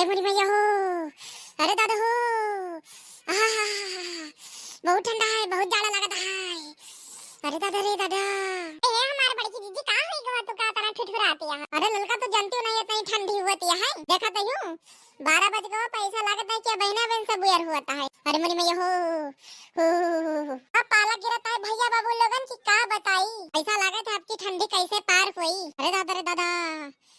अरे मोरी मैया हो, अरे दादा हो, आहा, बहुत ठंडा है, बहुत जाड़ा लगता है। अरे दादा रे दादा, ए हमारे बड़की दीदी कहां है गवा तो का तरह ठिठुराती है। अरे ललका तो जानती हो नहीं इतनी ठंडी होती है। देखा तो यूं 12 बज गए, पैसा लगता है क्या बहना बहन सब उयर हुआ है। अरे मोरी मैया हो अब पाला गिरता है भैया बाबू लोगन की का बताई। ऐसा लागत है आपकी ठंडी कैसे पार हुई। अरे दादा रे दादा,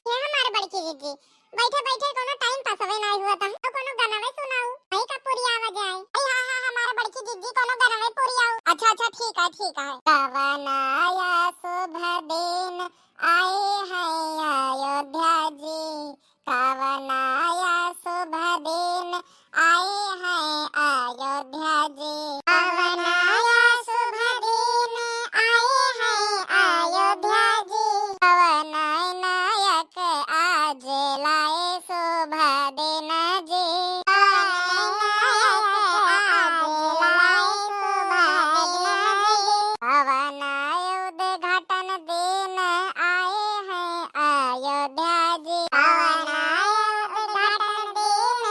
ये हमारे बड़की दीदी बैठे बैठे कोनो टाइम पास हवे नहीं हुआ था तो कोनो गाना वे सुनाऊ नहीं का पूरी आवाज आए। अरे हां हमारा बड़की दीदी कोनो गाना वे पूरी आऊ। अच्छा ठीक है। कवन आया शुभ दिन आए हैं अयोध्या जी, कवन आया शुभ दिन आए हैं अयोध्या जी, कवन आया शुभ दिन आए हैं अयोध्या जी, कवन नायक आज लाए शुभ दिन जी, कवन उद्घाटन दिन आए हैं अयोध्या जी, कवन उद्घाटन दिन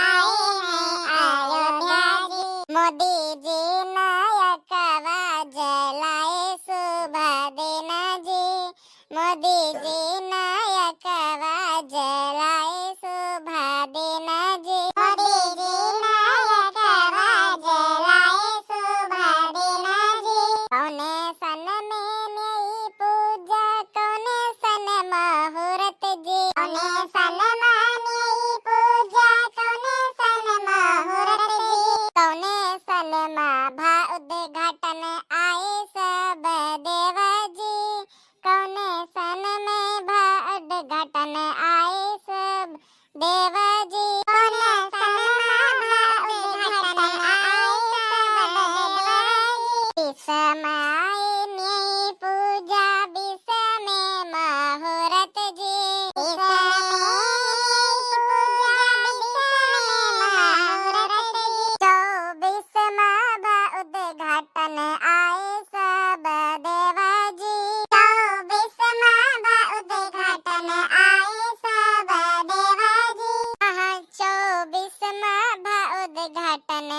आए हैं अयोध्या जी, मोदी जी नायक आवाज लाए शुभ दिन जी, मोदी जी नायक आवाज लाए शुभ दिन जी, मोदी जी नायक आवाज लाए शुभ दिन जी, कौने सन में नई पूजा कौने सन मुहूर्त जी, कौने सन में नई पूजा कौने सन मुहूर्त जी, कौने सन में भा उद्घाटन आए सब देव जी, कौने सन में भा उद्घाटन आए सब देव जी, कौने सन में भा उद्घाटन आए सब देव जी, समय नई पूजा विश्व में मुहूर्त जी, विश्व उद्घाटन आए सब देव जी, 24 उद्घाटन आए सब देव जी, 24 उद्घाटन